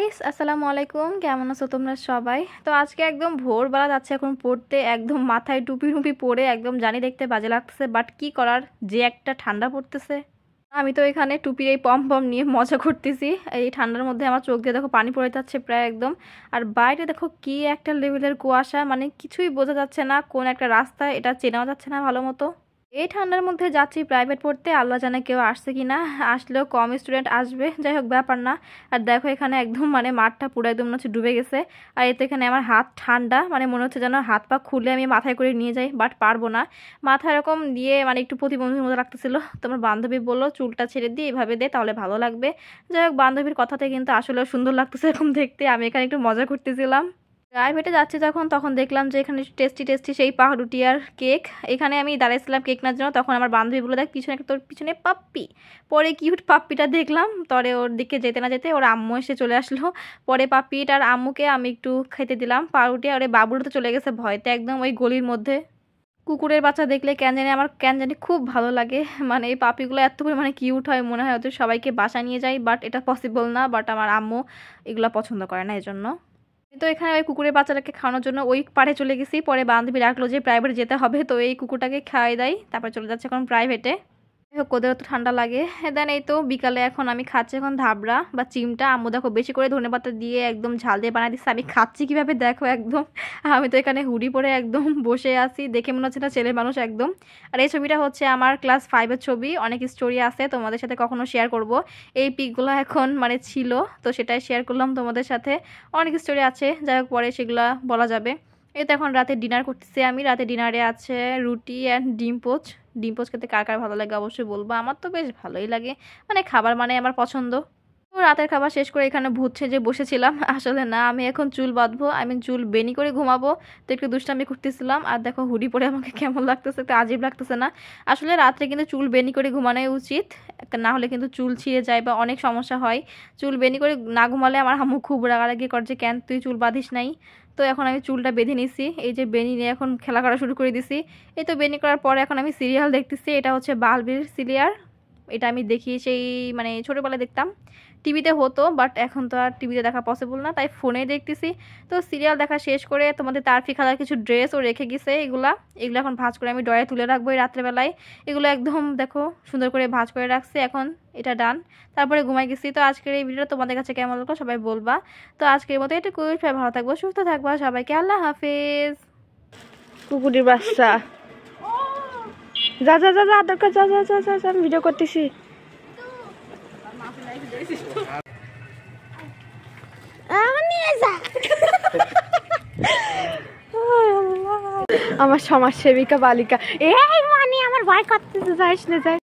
Guys, আসসালামু আলাইকুম। কেমন আছো তোমরা সবাই? তো আজকে একদম ভোরবেলা যাচ্ছে এখন পড়তে, একদম মাথায় টুপি টুপি পরে একদম জানি দেখতে বাজে লাগতেছে, বাট কি করার, যে একটা ঠান্ডা পড়তেছে। আমি তো এখানে টুপির এই পম পম নিয়ে মজা করতেছি। এই ঠান্ডার মধ্যে আমার চোখ দিয়ে দেখো পানি পড়ে যাচ্ছে প্রায় একদম। আর বাইরে দেখো কি একটা লেভেলের কুয়াশা, মানে কিছুই বোঝা যাচ্ছে না কোন একটা রাস্তা, এটা চেনাও যাচ্ছে না ভালো মতো। এই ঠান্ডার মধ্যে যাচ্ছি প্রাইভেট পড়তে, আল্লাহ জানে কেউ আসছে কি না। আসলেও কম স্টুডেন্ট আসবে, যাই হোক ব্যাপার না। আর দেখো এখানে একদম মানে মাঠটা পুরো একদম মনে হচ্ছে ডুবে গেছে। আর এতে এখানে আমার হাত ঠান্ডা, মানে মনে হচ্ছে যেন হাত পা খুলে আমি মাথায় করে নিয়ে যাই, বাট পারবো না। মাথা এরকম দিয়ে মানে একটু প্রতিবন্ধীর মতো লাগতেছিল। তোমার বান্ধবী বললো চুলটা ছেড়ে দিয়ে এভাবে দে, তাহলে ভালো লাগবে। যাই হোক বান্ধবীর কথাতে কিন্তু আসলেও সুন্দর লাগতেছে এরকম দেখতে। আমি এখানে একটু মজা করতেছিলাম। প্রাইভেটে যাচ্ছি যখন, তখন দেখলাম যে এখানে টেস্টি টেস্টি সেই পাউরুটি আর কেক। এখানে আমি দাঁড়াইছিলাম কেক নেওয়ার জন্য, তখন আমার বান্ধবী বলে দেখ পিছনে তোর পিছনে পাপ্পি। পরে কিউট পাপ্পিটা দেখলাম, পরে ওর দিকে যেতে না যেতে ওর আম্মু এসে চলে আসলো। পরে পাপ্পিটার আম্মুকে আমি একটু খেতে দিলাম পাউরুটি, আর ওই বাবুরও তো চলে গেছে ভয়তে একদম ওই গলির মধ্যে। কুকুরের বাচ্চা দেখলে কেন জানি আমার কেন জানি খুব ভালো লাগে। মানে এই পাপিগুলো এত পরিমাণে কিউট হয়, মনে হয় ওদের সবাইকে বাসা নিয়ে যাই, বাট এটা পসিবল না। বাট আমার আম্মু এগুলো পছন্দ করে না, এই জন্য। তো এখানে ওই কুকুরের বাচ্চাটাকে খাওয়ানোর জন্য ওই পাড়ে চলে গেছি। পরে বান্ধবী রাখলো যে প্রাইভেটে যেতে হবে, তো এই কুকুরটাকে খাওয়াই দেয়, তারপর চলে যাচ্ছে এখন প্রাইভেটে। ওদেরও তো ঠান্ডা লাগে। দেন এই তো বিকালে এখন আমি খাচ্ছি এখন ধাবড়া বা চিমটা। আম্মু দেখো বেশি করে ধনেপাতা দিয়ে একদম ঝাল দিয়ে বানাই দিচ্ছে। আমি খাচ্ছি কিভাবে দেখো একদম। আমি তো এখানে হুডি পরে একদম বসে আছি, দেখে মনে হচ্ছে না ছেলে মানুষ একদম। আর এই ছবিটা হচ্ছে আমার ক্লাস 5-এর ছবি। অনেক স্টোরি আছে, তোমাদের সাথে কখনো শেয়ার করব। এই পিকগুলো এখন মানে ছিল, তো সেটাই শেয়ার করলাম তোমাদের সাথে। অনেক স্টোরি আছে, যাই হোক পরে সেগুলো বলা যাবে। এই তো এখন রাতে ডিনার করতেছি আমি। রাতে ডিনারে আছে রুটি অ্যান্ড ডিম পোচ। ডিম পোচ খেতে কার কার ভালো লাগে অবশ্যই বলবো, আমার তো বেশ ভালোই লাগে। মানে খাবার মানে আমার পছন্দ। তো রাতের খাবার শেষ করে এখানে ভূত সেজে বসেছিলাম। আসলে না, আমি এখন চুল বাঁধবো, আমি চুল বেনি করে ঘুমাবো। তো একটু দুষ্টামি করতেছিলাম। আর দেখো হুডি পরে আমাকে কেমন লাগতেছে, একটু আজীব লাগতেছে না? আসলে রাত্রে কিন্তু চুল বেনি করে ঘুমানোই উচিত, না হলে কিন্তু চুল ছিঁড়ে যায় বা অনেক সমস্যা হয়। চুল বেনি করে না ঘুমালে আমার আম্মু খুব রাগারাগি করে যে কেন তুই চুল বাঁধিস নাই। তো এখন আমি চুলটা বেঁধে নিছি, এই যে বেনি নিয়ে এখন খেলা করা শুরু করে দিছি। এই তো বেনি করার পরে এখন আমি সিরিয়াল দেখতেছি। এটা হচ্ছে বালবীর সিরিয়াল। এটা আমি দেখি সেই মানে ছোটোবেলায় দেখতাম, টিভিতে হতো, বাট এখন তো আর টিভিতে দেখা পসিবল না, তাই ফোনেই দেখতেছি। তো সিরিয়াল দেখা শেষ করে তোমাদের তারফি খালার কিছু ড্রেসও রেখে গেছে, এগুলো এখন ভাঁজ করে আমি ড্রয়ে তুলে রাখবো এই রাত্রেবেলায়। এগুলো একদম দেখো সুন্দর করে ভাঁজ করে রাখছি, এখন এটা ডান। তারপরে ঘুমাই গেছি। তো আজকের এই ভিডিওটা তোমাদের কাছে কেমন লাগলো সবাই বলবা। তো আজকের মতো এটুকুই, সবাই ভালো থাকবো, সুস্থ থাকবা, সবাইকে আল্লাহ হাফেজ। কুকুরের বাচ্চা, যা যা যা যা দরকার, যা যা যা যা, আমি ভিডিও করতেছি। আমার সমাজ সেবিকা বালিকা, এই মানে আমার ভয় করতেছে, যাইস না যাই।